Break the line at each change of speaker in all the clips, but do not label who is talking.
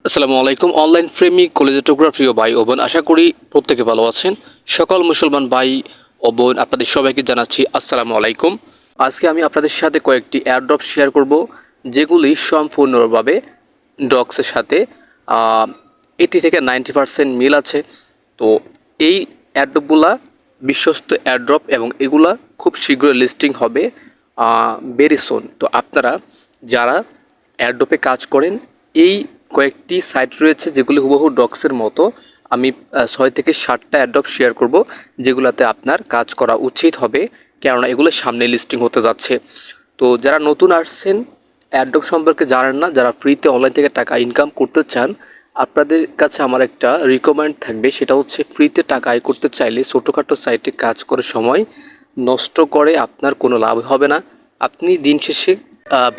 আসসালামু আলাইকুম। অনলাইন প্রেমিক কলেজোটোগ্রাফি ও ভাই ও বোন, আশা করি প্রত্যেকে ভালো আছেন। সকল মুসলমান ভাই ও বোন আপনাদের সবাইকে জানাচ্ছি আসসালামু আলাইকুম। আজকে আমি আপনাদের সাথে কয়েকটি এয়ারড্রপ শেয়ার করব, যেগুলি সম্পূর্ণভাবে ডক্সের সাথে 80 থেকে 90% মিল আছে। তো এই এয়ারড্রপগুলা বিশ্বস্ত এয়ারড্রপ এবং এগুলা খুব শীঘ্রই লিস্টিং হবে ভেরি সুন। তো আপনারা যারা এয়ারড্রপে কাজ করেন, এই কয়েকটি সাইট রয়েছে যেগুলি হুবহু ডক্সের মতো। আমি 6 থেকে 7টা এয়ারড্রপ শেয়ার করব, যেগুলোতে আপনার কাজ করা উচিত হবে, কেননা এগুলো সামনে লিস্টিং হতে যাচ্ছে। তো যারা নতুন আসছেন, এয়ারড্রপ সম্পর্কে জানেন না, যারা ফ্রিতে অনলাইন থেকে টাকা ইনকাম করতে চান, আপনাদের কাছে আমার একটা রিকমেন্ড থাকবে, সেটা হচ্ছে ফ্রিতে টাকা আয় করতে চাইলে ছোটোখাটো সাইটে কাজ করে সময় নষ্ট করে আপনার কোনো লাভ হবে না। আপনি দিন শেষে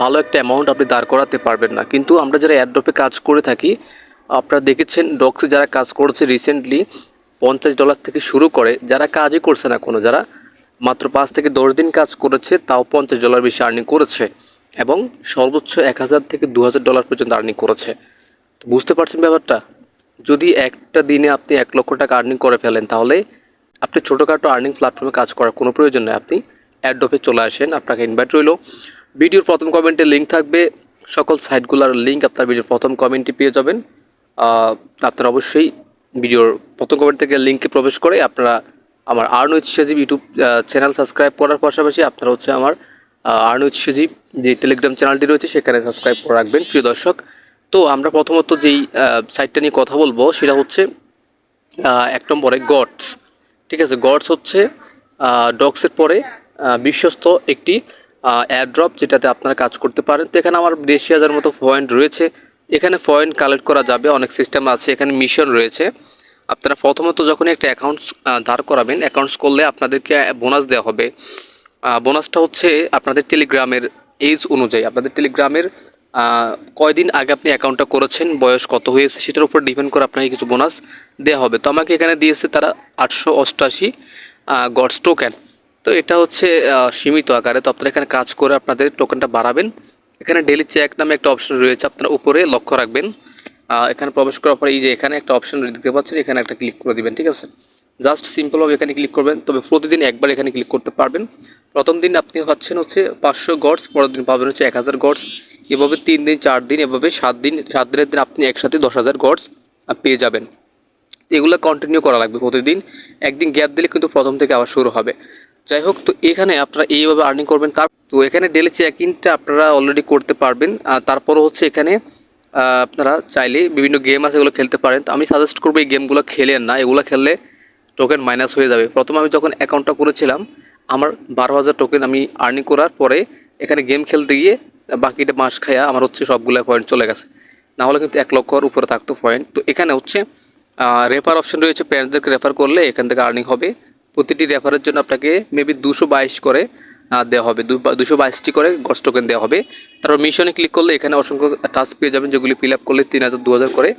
ভালো একটা অ্যামাউন্ট আপনি দাঁড় করাতে পারবেন না। কিন্তু আমরা যারা এয়ারড্রপে কাজ করে থাকি, আপনারা দেখেছেন ডক্সে যারা কাজ করেছে রিসেন্টলি $50 থেকে শুরু করে, যারা কাজই করছে না কোনো, যারা মাত্র 5 থেকে 10 দিন কাজ করেছে, তাও $50 বেশি আর্নিং করেছে এবং সর্বোচ্চ $1000 থেকে $2000 পর্যন্ত আর্নিং করেছে। বুঝতে পারছেন ব্যাপারটা? যদি একটা দিনে আপনি 1 লক্ষ টাকা আর্নিং করে ফেলেন, তাহলে আপনি ছোটোখাটো আর্নিং প্ল্যাটফর্মে কাজ করার কোনো প্রয়োজন নেই। আপনি অ্যাডোপে চলে আসেন, আপনাকে ইনভাইট রইল। ভিডিওর প্রথম কমেন্টে লিঙ্ক থাকবে, সকল সাইটগুলোর লিঙ্ক আপনার ভিডিওর প্রথম কমেন্টে পেয়ে যাবেন। আপনারা অবশ্যই ভিডিওর প্রথম কমেন্ট থেকে লিঙ্কে প্রবেশ করে আপনারা আমার earn with Sajib YouTube channel subscribe করার পাশাপাশি আপনারা হচ্ছে আমার আর্ন উইথ সজীব যে টেলিগ্রাম চ্যানেলটি রয়েছে সেখানে সাবস্ক্রাইব করে রাখবেন, প্রিয় দর্শক। তো আমরা প্রথমত যেই সাইটটা নিয়ে কথা বলবো সেটা হচ্ছে 1 নম্বরে গডস। ঠিক আছে, গডস হচ্ছে ডক্সের পরে বিশ্বস্ত একটি এয়ারড্রপ, যেটাতে আপনারা কাজ করতে পারেন। তো এখানে আমার 80,000 মতো পয়েন্ট রয়েছে। এখানে পয়েন্ট কালেক্ট করা যাবে, অনেক সিস্টেম আছে, এখানে মিশন রয়েছে। আপনারা প্রথমত যখনই একটা অ্যাকাউন্টস দাঁড় করাবেন, অ্যাকাউন্টস করলে আপনাদেরকে বোনাস দেওয়া হবে। বোনাসটা হচ্ছে আপনাদের টেলিগ্রামের এজ অনুযায়ী, আপনাদের টেলিগ্রামের কয়দিন আগে আপনি অ্যাকাউন্টটা করেছেন, বয়স কত হয়েছে, সেটার উপর ডিপেন্ড করে আপনাকে কিছু বোনাস দেওয়া হবে। তো আমাকে এখানে দিয়েছে তারা 888 গডস টোকেন। তো এটা হচ্ছে সীমিত আকারে। তো আপনারা এখানে কাজ করে আপনাদের টোকেনটা বাড়াবেন। এখানে ডেলি চেক নামে একটা অপশন রয়েছে, আপনারা উপরে লক্ষ্য রাখবেন। এখানে প্রবেশ করার পরে এই যে এখানে একটা অপশন দেখতে পাচ্ছেন, এখানে একটা ক্লিক করে দিবেন। ঠিক আছে, জাস্ট সিম্পলভাবে এখানে ক্লিক করবেন। তবে প্রতিদিন একবার এখানে ক্লিক করতে পারবেন। প্রথম দিন আপনি পাচ্ছেন হচ্ছে 500 গডস, পরের দিন পাবেন হচ্ছে 1000 গডস, এভাবে 3 দিন 4 দিন, এভাবে 7 দিন, 7 দিনের দিন আপনি একসাথে 10,000 গডস পেয়ে যাবেন। এগুলো কন্টিনিউ করা লাগবে প্রতিদিন। একদিন গ্যাপ দিলে কিন্তু প্রথম থেকে আবার শুরু হবে। যাই হোক, তো এখানে আপনারা এইভাবে আর্নিং করবেন। তো এখানে ডেলি চেক ইনটা আপনারা অলরেডি করতে পারবেন। তারপরও হচ্ছে এখানে আপনারা চাইলে বিভিন্ন গেম আছে, এগুলো খেলতে পারেন। তো আমি সাজেস্ট করবো এই গেমগুলো খেলেন না, এগুলো খেললে টোকেন মাইনাস হয়ে যাবে। প্রথমে আমি যখন অ্যাকাউন্টটা করেছিলাম, আমার 12,000 টোকেন আমি আর্নিং করার পরে এখানে গেম খেলতে গিয়ে বাকিটা মাস খায়া আমার হচ্ছে সবগুলো পয়েন্ট চলে গেছে। না হলে কিন্তু 1 লক্ষর উপরে থাকতো পয়েন্ট। তো এখানে হচ্ছে রেফার অপশন রয়েছে, প্যারেন্টসদেরকে রেফার করলে এখান থেকে আর্নিং হবে। প্রতিটি রেফারের জন্য আপনাকে মেবি 222 করে দেওয়া হবে, 222টি করে গডস টোকেন দেওয়া হবে। তারপর মিশনে ক্লিক করলে এখানে অসংখ্য টাস্ক পেয়ে যাবেন, যেগুলি ফিল আপ করলে 3000 2000 করে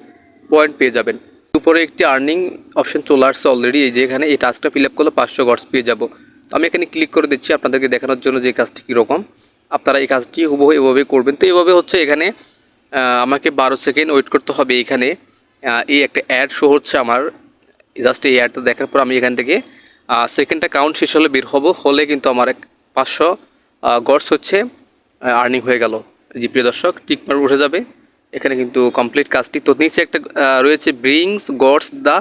পয়েন্ট পেয়ে যাবেন। উপরে একটি আর্নিং অপশন চলে আসছে অলরেডি, এই যে এখানে এই টাস্কটা ফিল আপ করলে 500 গডস পেয়ে যাব। তো আমি এখানে ক্লিক করে দিচ্ছি আপনাদেরকে দেখানোর জন্য যে কাজটি কীরকম। আপনারা এই কাজটি হুবহু এভাবে করবেন। তো এভাবে হচ্ছে এখানে আমাকে 12 সেকেন্ড ওয়েট করতে হবে। এখানে এই একটা অ্যাড শো হচ্ছে আমার, জাস্ট এই অ্যাডটা দেখার পর আমি এখান থেকে সেকেন্ডটা কাউন্ট শেষ হলে বের হলে কিন্তু আমার 500 গডস হচ্ছে আর্নিং হয়ে গেল। জি প্রিয় দর্শক, টিকমার উঠে যাবে এখানে কিন্তু কমপ্লিট কাজটি। তো নিচে একটা রয়েছে ব্রিংস গডস দ্য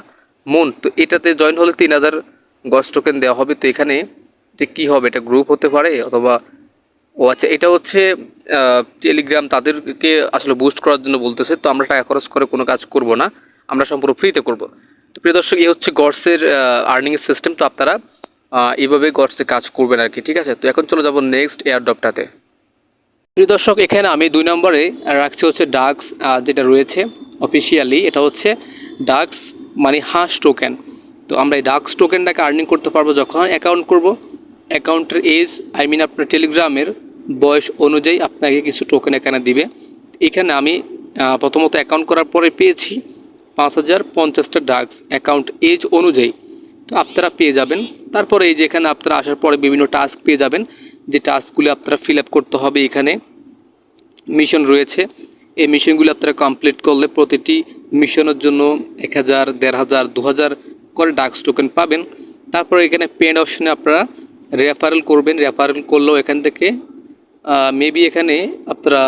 মুন, তো এটাতে জয়েন হলে 3000 গডস টোকেন দেওয়া হবে। তো এখানে যে কী হবে, এটা গ্রুপ হতে পারে অথবা আচ্ছা, এটা হচ্ছে টেলিগ্রাম তাদেরকে আসলে বুস্ট করার জন্য বলতেছে। তো আমরা টাকা খরচ করে কোনো কাজ করব না, আমরা সম্পূর্ণ ফ্রিতে করব। তো প্রিয় দর্শক, এই হচ্ছে গডসের আর্নিংয়ের সিস্টেম। তো আপনারা এইভাবে গডসে কাজ করবেন আর কি। ঠিক আছে, তো এখন চলে যাব নেক্সট এয়ারড্রপটাতে। প্রিয় দর্শক, এখানে আমি 2 নম্বরে রাখছি হচ্ছে ডাক্স, যেটা রয়েছে অফিসিয়ালি, এটা হচ্ছে ডাক্স মানে হাঁস টোকেন। তো আমরা এই ডাক্স টোকেনটাকে আর্নিং করতে পারবো যখন অ্যাকাউন্ট করব। অ্যাকাউন্টের এজ আপনার টেলিগ্রামের বয়স অনুযায়ী আপনাকে কিছু টোকেন এখানে দিবে। এখানে আমি প্রথমত অ্যাকাউন্ট করার পরে পেয়েছি 5050টা ডাক্স অ্যাকাউন্ট এজ অনুযায়ী। তো আপনারা পেয়ে যাবেন। তারপরে এই যে এখানে আপনারা আসার পরে বিভিন্ন টাস্ক পেয়ে যাবেন, যে টাস্কগুলি আপনারা ফিল আপ করতে হবে। এখানে মিশন রয়েছে, এই মিশনগুলো আপনারা কমপ্লিট করলে প্রতিটি মিশনের জন্য 1000, 1500, 2000 করে ডাক্স টোকেন পাবেন। তারপরে এখানে পেড অপশনে আপনারা রেফারেল করবেন। রেফারেল করলেও এখান থেকে মেবি এখানে আপনারা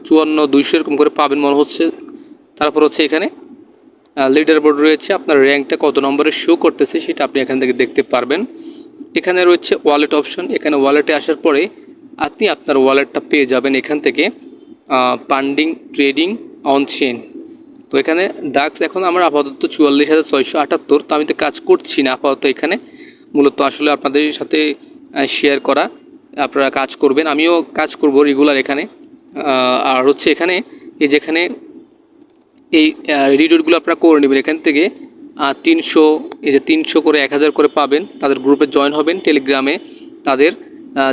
5400-200 এরকম করে পাবেন মনে হচ্ছে। তারপর হচ্ছে এখানে লিডার বোর্ড রয়েছে, আপনার র্যাঙ্কটা কত নম্বরে শো করতেছে সেটা আপনি এখান থেকে দেখতে পারবেন। এখানে রয়েছে ওয়ালেট অপশন। এখানে ওয়ালেটে আসার পরে আপনি আপনার ওয়ালেটটা পেয়ে যাবেন এখান থেকে ফান্ডিং ট্রেডিং অন চেইন। তো এখানে ডাক্স এখন আমার আপাতত 44,678। তো আমি তো কাজ করছি না আপাতত এখানে, মূলত আসলে আপনাদের সাথে শেয়ার করা, আপনারা কাজ করবেন, আমিও কাজ করব রেগুলার এখানে। আর হচ্ছে এখানে এই যেখানে এই রিডোটগুলো আপনারা করে নেবেন এখান থেকে 300, এই যে 300 করে 1000 করে পাবেন। তাদের গ্রুপে জয়েন হবেন টেলিগ্রামে, তাদের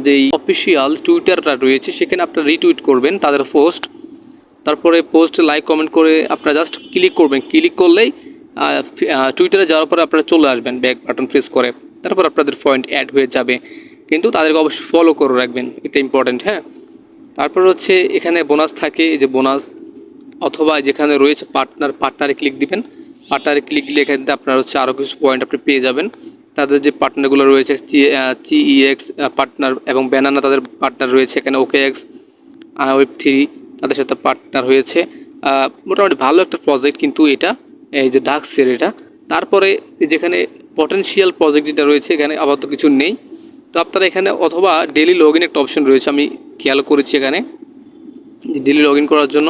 যেই অফিসিয়াল টুইটারটা রয়েছে সেখানে আপনারা রিটুইট করবেন তাদের পোস্ট। তারপরে পোস্ট লাইক কমেন্ট করে আপনারা জাস্ট ক্লিক করবেন। ক্লিক করলেই টুইটারে যাওয়ার পরে আপনারা চলে আসবেন ব্যাক বাটন প্রেস করে। তারপর আপনাদের পয়েন্ট অ্যাড হয়ে যাবে, কিন্তু তাদেরকে অবশ্যই ফলো করে রাখবেন, এটা ইম্পর্টেন্ট। হ্যাঁ, তারপর হচ্ছে এখানে বোনাস থাকে, এই যে বোনাস, অথবা যেখানে রয়েছে পার্টনারে ক্লিক দিবেন। পার্টনারে ক্লিক দিলে এখান থেকে আপনার হচ্ছে আরও কিছু পয়েন্ট আপনি পেয়ে যাবেন। তাদের যে পার্টনারগুলো রয়েছে CEX পার্টনার এবং ব্যানানা তাদের পার্টনার রয়েছে এখানে, OKX, Web3 তাদের সাথে পার্টনার হয়েছে। মোটামুটি ভালো একটা প্রজেক্ট কিন্তু এটা, এই যে ডাক্সের এটা। তারপরে যেখানে পটেনশিয়াল প্রজেক্ট যেটা রয়েছে এখানে আপাতত কিছু নেই। তো আপনারা এখানে অথবা ডেলি লগ ইন একটা অপশন রয়েছে, আমি খেয়াল করেছি এখানে ডেলি লগ ইন করার জন্য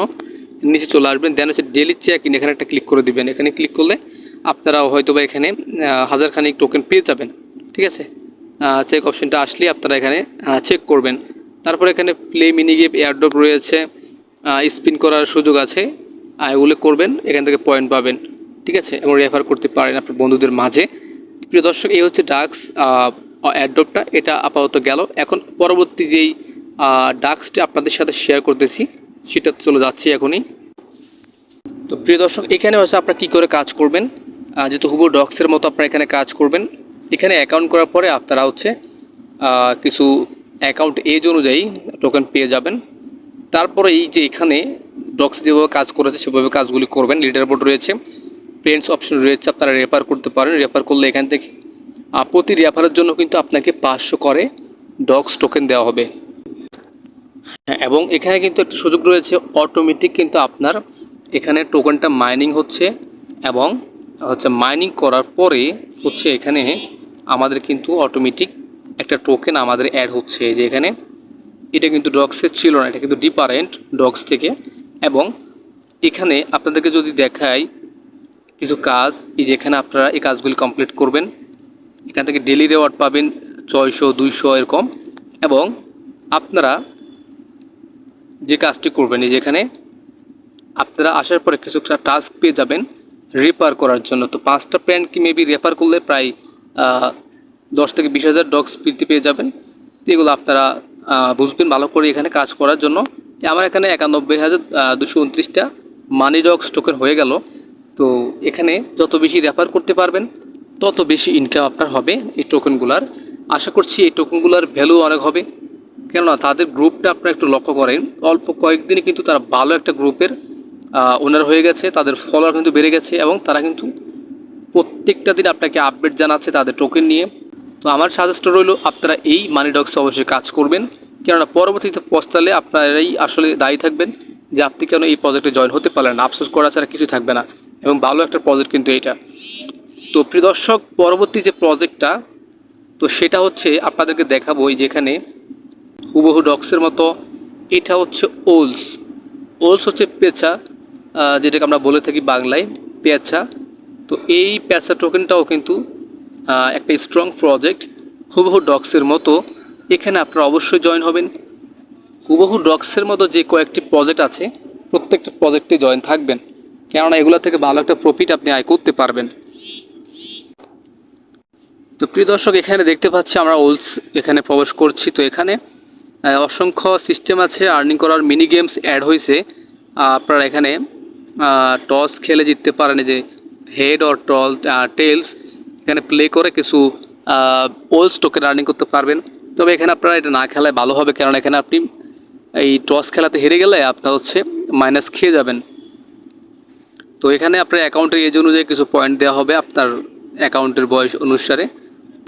নিচে চলে আসবেন, দেন হচ্ছে ডেলি চেক ইন, এখানে একটা ক্লিক করে দিবেন। এখানে ক্লিক করলে আপনারা হয়তো বা এখানে 1000 খানিক টোকেন পেয়ে যাবেন। ঠিক আছে, চেক অপশনটা আসলে আপনারা এখানে চেক করবেন। তারপরে এখানে প্লে মিনি গেম এয়ারড্রপ রয়েছে, স্পিন করার সুযোগ আছে, এগুলো করবেন, এখান থেকে পয়েন্ট পাবেন। ঠিক আছে, এবং রেফার করতে পারেন আপনার বন্ধুদের মাঝে। প্রিয় দর্শক, এই হচ্ছে ডাক্স এয়ারড্রপটা, এটা আপাতত গেল। এখন পরবর্তী যেই ডাক্সটা আপনাদের সাথে শেয়ার করতেছি সেটা চলে যাচ্ছে এখনই। তো প্রিয় দর্শক, এখানে হচ্ছে আপনারা কী করে কাজ করবেন, যেহেতু হুবহু ডক্সের মতো আপনারা এখানে কাজ করবেন। এখানে অ্যাকাউন্ট করার পরে আপনারা হচ্ছে কিছু অ্যাকাউন্ট এজ অনুযায়ী টোকেন পেয়ে যাবেন। তারপরে এই যে এখানে ডক্স যেভাবে কাজ করেছে সেভাবে কাজগুলি করবেন। লিডার বোর্ড রয়েছে, ফ্রেন্ডস অপশন রয়েছে, আপনারা রেফার করতে পারেন। রেফার করলে এখান থেকে প্রতি রেফারের জন্য কিন্তু আপনাকে 500 করে ডক্স টোকেন দেওয়া হবে। হ্যাঁ, এবং এখানে কিন্তু একটা সুযোগ রয়েছে, অটোমেটিক কিন্তু আপনার এখানে টোকেনটা মাইনিং হচ্ছে, এবং হচ্ছে মাইনিং করার পরে হচ্ছে এখানে আমাদের কিন্তু অটোমেটিক একটা টোকেন আমাদের অ্যাড হচ্ছে। যে এখানে এটা কিন্তু ডক্সের ছিল না, এটা কিন্তু ডিফারেন্ট ডক্স থেকে। এবং এখানে আপনাদেরকে যদি দেখাই কিছু কাজ, এই যে এখানে আপনারা এই কাজগুলি কমপ্লিট করবেন, এখান থেকে ডেলি রেওয়ার্ড পাবেন 600, 200 এরকম। এবং আপনারা যে কাজটি করবেন, এই যেখানে আপনারা আসার পরে কিছু টাস্ক পেয়ে যাবেন রেফার করার জন্য। তো 5টা প্যান্ট কি মেবি রেফার করলে প্রায় 10 থেকে 20,000 ডক্স বৃদ্ধি পেয়ে যাবেন। তো এগুলো আপনারা বুঝবেন ভালো করে এখানে কাজ করার জন্য। আমার এখানে 91,229টা মানি ডক্স টোকেন হয়ে গেল। তো এখানে যত বেশি রেফার করতে পারবেন তত বেশি ইনকাম আপনার হবে এই টোকেনগুলার। আশা করছি এই টোকেনগুলার ভ্যালু অনেক হবে, কেননা তাদের গ্রুপটা আপনারা একটু লক্ষ্য করেন, অল্প কয়েকদিনে কিন্তু তারা ভালো একটা গ্রুপের ওনার হয়ে গেছে, তাদের ফলোয়ার কিন্তু বেড়ে গেছে, এবং তারা কিন্তু প্রত্যেকটা দিন আপনাকে আপডেট জানাচ্ছে তাদের টোকেন নিয়ে। তো আমার সাজেস্ট রইল আপনারা এই মানি ডক্সে অবশ্যই কাজ করবেন, কেননা পরবর্তীতে পস্তালে আপনারাই আসলে দায়ী থাকবেন যে আপনি কেন এই প্রজেক্টে জয়েন হতে পারলেন না। আফসোস করা ছাড়া কিছু থাকবে না, এবং ভালো একটা প্রজেক্ট কিন্তু এইটা। তো প্রিয় দর্শক, পরবর্তী যে প্রজেক্টটা তো সেটা হচ্ছে আপনাদেরকে দেখাবো, এই যেখানে হুবহু ডক্সের মতো এটা হচ্ছে ওলস। ওলস হচ্ছে পেঁচা, যেটাকে আমরা বলে থাকি বাংলায় পেঁচা। তো এই পেঁচা টোকেনটাও কিন্তু একটা স্ট্রং প্রজেক্ট, হুবহু ডক্সের মতো। এখানে আপনারা অবশ্যই জয়েন হবেন। হুবহু ডক্সের মতো যে কয়েকটি প্রজেক্ট আছে প্রত্যেকটা প্রজেক্টে জয়েন থাকবেন, কেননা এগুলো থেকে ভালো একটা প্রফিট আপনি আয় করতে পারবেন। তো প্রিয় দর্শক, এখানে দেখতে পাচ্ছি আমরা ওলস এখানে প্রবেশ করছি। তো এখানে অসংখ্য সিস্টেম আছে, আর্নিং করার মিনি গেমস অ্যাড হয়েছে। আপনারা এখানে টস খেলে জিততে পারেন, যে হেড অর টেলস এখানে প্লে করে কিছু ওলস টোকেন আর্নিং করতে পারবেন। তবে এখানে আপনারা এটা না খেলায় ভালো হবে, কারণ এখানে আপনি এই টস খেলাতে হেরে গেলে আপনার হচ্ছে মাইনাস খেয়ে যাবেন। তো এখানে আপনার অ্যাকাউন্টের এজ অনুযায়ী কিছু পয়েন্ট দেওয়া হবে আপনার অ্যাকাউন্টের বয়স অনুসারে।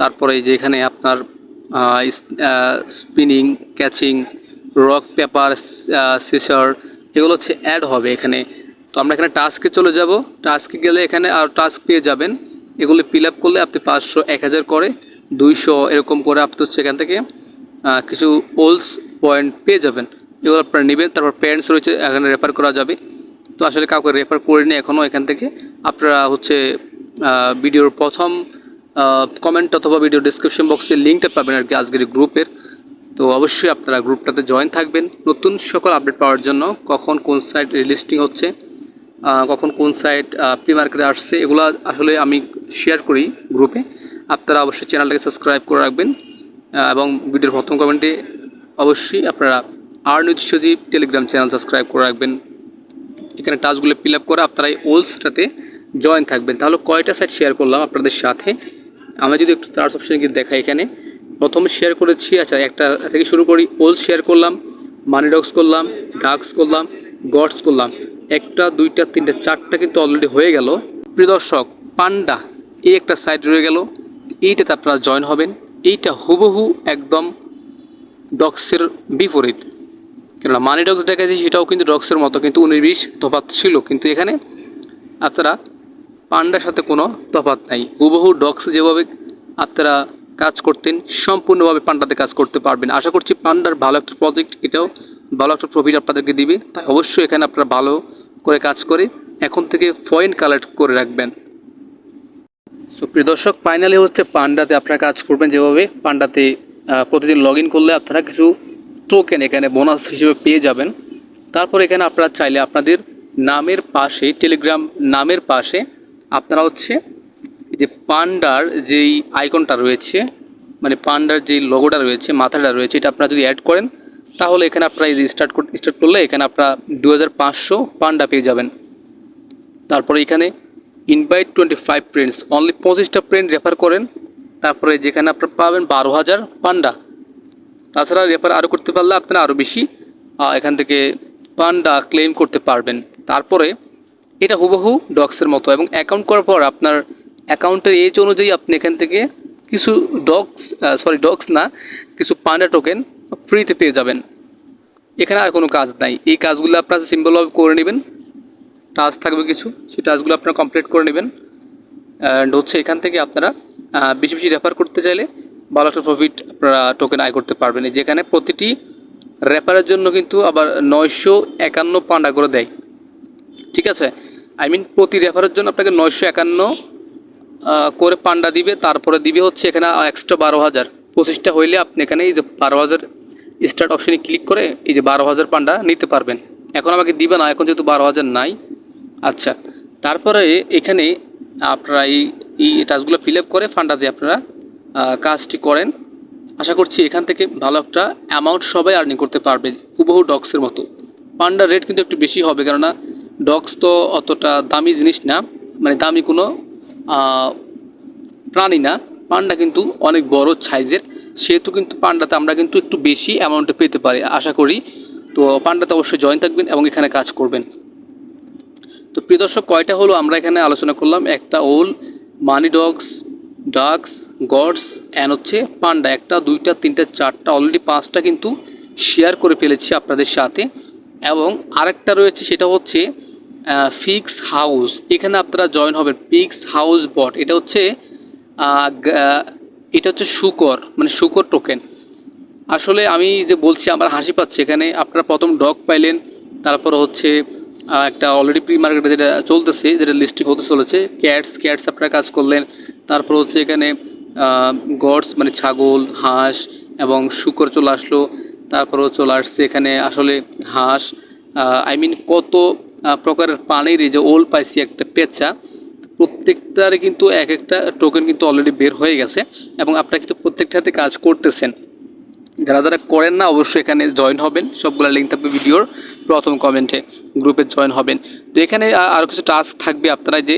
তারপরে এই যে এখানে আপনার স্পিনিং, ক্যাচিং, রক পেপার, সিসার, এগুলো হচ্ছে অ্যাড হবে এখানে। তো আমরা এখানে টাস্কে চলে যাব। টাস্কে গেলে এখানে আর টাস্ক পেয়ে যাবেন। এগুলো ফিল আপ করলে আপনি 500, 1000 করে 200 এরকম করে আপনি হচ্ছে এখান থেকে কিছু ওলস পয়েন্ট পেয়ে যাবেন। এগুলো আপনারা নেবেন। তারপর প্যারেন্টস রয়েছে, এখানে রেফার করা যাবে। তো আসলে কাউকে রেফার করিনি এখনও। এখান থেকে আপনারা হচ্ছে ভিডিওর প্রথম কমেন্ট অথবা ভিডিও ডিসক্রিপশন বক্সে লিঙ্কটা পাবেন আর কি আজকের গ্রুপের। তো অবশ্যই আপনারা গ্রুপটাতে জয়েন থাকবেন নতুন সকল আপডেট পাওয়ার জন্য। কখন কোন সাইট লিস্টিং হচ্ছে, কখন কোন সাইট প্রি মার্কেটে আসছে, এগুলো আসলে আমি শেয়ার করি গ্রুপে। আপনারা অবশ্যই চ্যানেলটাকে সাবস্ক্রাইব করে রাখবেন এবং ভিডিওর প্রথম কমেন্টে অবশ্যই আপনারা নিউজ টেলিগ্রাম চ্যানেল সাবস্ক্রাইব করে রাখবেন। এখানে টাস্কগুলো ফিল আপ করে আপনারা এই ওলসটাতে জয়েন থাকবেন। তাহলে কয়টা সাইট শেয়ার করলাম আপনাদের সাথে, আমি যদি একটু চার্জ অপশানে গিয়ে দেখাই। এখানে প্রথমে শেয়ার করেছি, আচ্ছা একটা থেকে শুরু করি। ওলস শেয়ার করলাম, মানি ডগস করলাম, ডাক্স করলাম, গডস করলাম। একটা, দুইটা, তিনটা, চারটা কিন্তু অলরেডি হয়ে গেল। প্রিয় দর্শক, পান্ডা এই একটা সাইট রয়ে গেল, এইটাতে আপনারা জয়েন হবেন। এইটা হুবহু একদম ডক্সের বিপরীত। কেননা মানি ডগস দেখাচ্ছি সেটাও কিন্তু ডগসের মতো, কিন্তু 19-20 তফাৎ ছিল। কিন্তু এখানে আপনারা পান্ডার সাথে কোনো তফাৎ নাই। হুবহু ডগস যেভাবে আপনারা কাজ করতেন সম্পূর্ণভাবে পান্ডাতে কাজ করতে পারবেন। আশা করছি পান্ডার ভালো একটা প্রজেক্ট, এটাও ভালো একটা প্রফিট আপনাদেরকে দিবে। তাই অবশ্যই এখানে আপনারা ভালো করে কাজ করে এখন থেকে পয়েন্ট কালেক্ট করে রাখবেন। সো প্রিয় দর্শক, ফাইনালি হচ্ছে পান্ডাতে আপনারা কাজ করবেন যেভাবে। পান্ডাতে প্রতিদিন লগ ইন করলে আপনারা কিছু টোকেন এখানে বোনাস হিসেবে পেয়ে যাবেন। তারপর এখানে আপনারা চাইলে আপনাদের নামের পাশে, টেলিগ্রাম নামের পাশে আপনারা হচ্ছে যে পান্ডার যেই আইকনটা রয়েছে, মানে পান্ডার যেই লোগোটা রয়েছে, মাথাটা রয়েছে, এটা আপনারা যদি অ্যাড করেন তাহলে এখানে আপনারা এই যে স্টার্ট করলে এখানে আপনারা 2500 পান্ডা পেয়ে যাবেন। তারপরে এখানে ইনভাইট 25 ফ্রেন্ডস, অনলি 25টা ফ্রেন্ড রেফার করেন। তারপরে যেখানে আপনারা পাবেন 12,000 পান্ডা। তাছাড়া রেফার আরও করতে পারলে আপনারা আরও বেশি এখান থেকে পান্ডা ক্লেম করতে পারবেন। তারপরে এটা হুবহু ডগসের মতো, এবং অ্যাকাউন্ট করার পর আপনার অ্যাকাউন্টের এজ অনুযায়ী আপনি এখান থেকে কিছু ডগস না, কিছু পান্ডা টোকেন ফ্রিতে পেয়ে যাবেন। এখানে আর কোনো কাজ নাই। এই কাজগুলো আপনারা সিম্পলভাবে করে নেবেন। টাস্ক থাকবে কিছু, সেই টাস্কগুলো আপনারা কমপ্লিট করে নেবেন। অ্যান্ড হচ্ছে এখান থেকে আপনারা বেশি বেশি রেফার করতে চাইলে ভালো একটা প্রফিট আপনারা টোকেন আয় করতে পারবেন। যেখানে প্রতিটি রেফারের জন্য কিন্তু আবার 951 পান্ডা করে দেয়। ঠিক আছে, প্রতি রেফারের জন্য আপনাকে 951 করে পান্ডা দিবে। তারপরে দিবে হচ্ছে এখানে এক্সট্রা 12,000। 25টা হইলে আপনি এখানে এই যে 12,000 স্টার্ট অপশানে ক্লিক করে এই যে 12,000 পান্ডা নিতে পারবেন। এখন আমাকে দিবে না, এখন যেহেতু 12,000 নাই। আচ্ছা, তারপরে এখানে আপনারা এই টাস্কগুলো ফিল আপ করে ফান্ডাতে আপনারা কাজটি করেন। আশা করছি এখান থেকে ভালো একটা অ্যামাউন্ট সবাই আর্নিং করতে পারবে, হুবহু ডগসের মতো। পান্ডার রেট কিন্তু একটু বেশি হবে, কেননা ডগস তো অতটা দামি জিনিস না, মানে দামি কোনো প্রাণী না। পান্ডা কিন্তু অনেক বড় সাইজের, সেহেতু কিন্তু পান্ডাতে আমরা কিন্তু একটু বেশি অ্যামাউন্টে পেতে পারি আশা করি। তো পান্ডাতে অবশ্যই জয়েন থাকবেন এবং এখানে কাজ করবেন। তো প্রিয় দর্শক, কয়টা হলো আমরা এখানে আলোচনা করলাম। একটা ওল, মানি ডগস, ডাক্স, গডস অ্যান্ড হচ্ছে পান্ডা। একটা, দুইটা, তিনটা, চারটা, অলরেডি 5টা কিন্তু শেয়ার করে ফেলেছি আপনাদের সাথে। এবং আরেকটা রয়েছে, সেটা হচ্ছে ফিক্স হাউস। এখানে আপনারা জয়েন হবেন। ফিক্স হাউস বট, এটা হচ্ছে শুকর, মানে শুকর টোকেন। আসলে আমি যে বলছি আমার হাসি পাচ্ছে। এখানে আপনারা প্রথম ডগ পাইলেন, তারপর হচ্ছে একটা অলরেডি প্রি মার্কেটে যেটা চলতেছে, যেটা লিস্টিং হতে চলেছে, ক্যাটস আপনারা কাজ করলেন। তারপর হচ্ছে এখানে গডস মানে ছাগল, হাঁস এবং শূকর চলে আসলো। তারপরও চলে আসছে এখানে আসলে হাঁস, কত প্রকারের পানির এই যে ওল পাইছি একটা পেঁচা। প্রত্যেকটারে কিন্তু এক একটা টোকেন কিন্তু অলরেডি বের হয়ে গেছে এবং আপনারা কিন্তু প্রত্যেকটাতে কাজ করতেছেন। যারা যারা করেন না অবশ্যই এখানে জয়েন হবেন। সবগুলো লিঙ্ক থাকবে ভিডিওর প্রথম কমেন্টে, গ্রুপে জয়েন হবেন। তো এখানে আরও কিছু টাস্ক থাকবে। আপনারা যে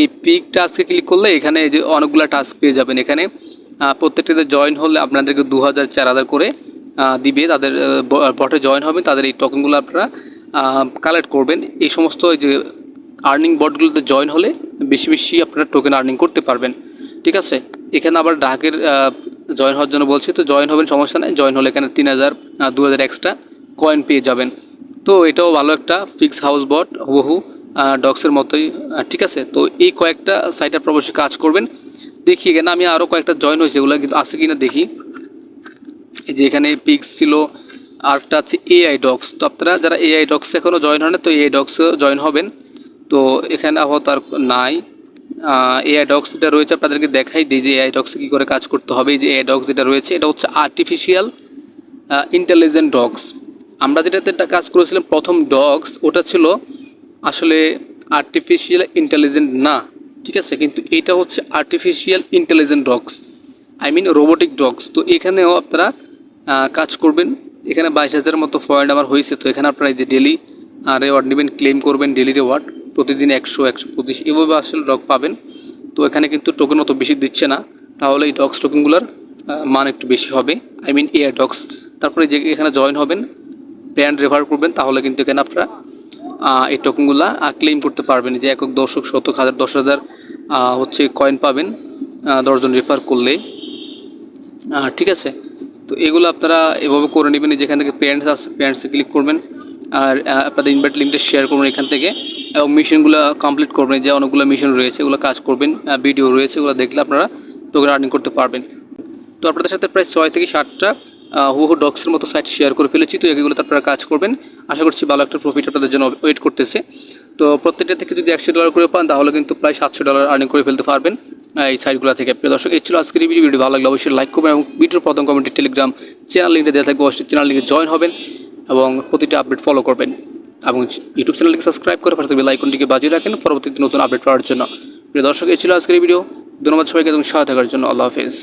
এই পিক টাস্কে ক্লিক করলে এখানে এই যে অনেকগুলো টাস্ক পেয়ে যাবেন। এখানে প্রত্যেকটাতে জয়েন হলে আপনাদেরকে 2,000, 4,000 করে দিবে, তাদের বটে জয়েন হবেন, তাদের এই টোকেনগুলো আপনারা কালেক্ট করবেন। এই সমস্ত যে আর্নিং বটগুলোতে জয়েন হলে বেশি বেশি আপনারা টোকেন আর্নিং করতে পারবেন। ঠিক আছে, এখানে আবার ডাকের জয়েন হওয়ার জন্য বলছি, তো জয়েন হবেন, সমস্যা নেই। জয়েন হলে এখানে 3000 2000 এক্সট্রা কয়েন পেয়ে যাবেন। তো এটাও ভালো একটা ফিক্স হাউস বট, হুবহু ডক্সের মতোই। ঠিক আছে, তো এই কয়েকটা সাইট আপনারা অবশ্যই কাজ করবেন। দেখি এখানে আমি আরও কয়েকটা জয়েন হয়েছে, এগুলো কিন্তু আছে কিনা দেখি। এই যে এখানে পিক্স ছিল, আরটা আছে এআই ডক্স। তো আপনারা যারা এআই ডক্স এখনও জয়েন হন না, তো এআই ডক্সও জয়েন হবেন। তো এখানে আপাতত আর নাই। এআই ডক্স যেটা রয়েছে আপনাদেরকে দেখাই দিই যে এআই ডক্সে কী করে কাজ করতে হবে। এই যে এআই ডক্স যেটা রয়েছে, এটা হচ্ছে আর্টিফিশিয়াল ইন্টেলিজেন্ট ডগস। আমরা যেটাতে কাজ করেছিলাম প্রথম ডগস, ওটা ছিল আসলে আর্টিফিশিয়াল ইন্টেলিজেন্ট না। ঠিক আছে, কিন্তু এটা হচ্ছে artificial intelligent dogs, I mean robotic dogs. তো এখানেও আপনারা কাজ করবেন। এখানে 22,000 মতো পয়েন্ট আমার হয়েছে। তো এখানে আপনারা এই যে ডেলি রেওয়ার্ড নেবেন, ক্লেম করবেন ডেলি রেওয়ার্ড, প্রতিদিন 100 125 এভাবে আসলে ডগ পাবেন। তো এখানে কিন্তু টোকেন অত বেশি দিচ্ছে না, তাহলে এই ডগস টোকেনগুলোর মান একটু বেশি হবে, আই মিন এয়ার ডগস। তারপরে যে এখানে জয়েন হবেন, ব্র্যান্ড রেফার করবেন, তাহলে কিন্তু এখানে আপনারা এই টোকেনগুলো ক্লেম করতে পারবেন। যে একক, দশক, শতক, হাজার, 10,000 হচ্ছে কয়েন পাবেন 10 জন রেফার করলে। ঠিক আছে, তো এগুলো আপনারা এভাবে করে নেবেন। যেখান থেকে প্যারেন্টস আছে, প্যারেন্টসে ক্লিক করবেন, আর আপনাদের ইনভাইট লিঙ্কটা শেয়ার করবেন এখান থেকে, এবং মিশনগুলো কমপ্লিট করবেন। যে অনেকগুলো মিশন রয়েছে এগুলো কাজ করবেন, ভিডিও রয়েছে এগুলো দেখলে আপনারা টোকেন আর্নিং করতে পারবেন। তো আপনাদের সাথে প্রায় 6 থেকে 7টা হুহু ডক্সের মতো সাইট শেয়ার করে ফেলেছি। তো এগুলোতে আপনারা কাজ করবেন, আশা করছি ভালো একটা প্রফিট আপনাদের জন্য ওয়েট করতেছে। তো প্রত্যেকটা থেকে যদি $100 করে পান, তাহলে কিন্তু প্রায় $700 আর্নিং করে ফেলতে পারবেন এই সাইটগুলো থেকে। প্রিয় দর্শক, এই ছিল আজকের এই ভিডিও ভালো লাগলে অবশ্যই লাইক করবেন, এবং ভিডিওর প্রথম কমেন্টে টেলিগ্রাম চ্যানেল লিঙ্কটা দেওয়া থাকবে, অবশ্যই চ্যানেল লিঙ্কে জয়েন হবেন এবং প্রতিটা আপডেট ফলো করবেন, এবং ইউটিউব চ্যানেলটিকে সাবস্ক্রাইব করে পাশে বেল আইকনটিকে বাজিয়ে রাখেন পরবর্তীতে নতুন আপডেট পাওয়ার জন্য। প্রিয় দর্শক, এই ছিল আজকের এই ভিডিও। ধন্যবাদ সবাইকে এবং সাথে থাকার জন্য। আল্লাহ হাফেজ।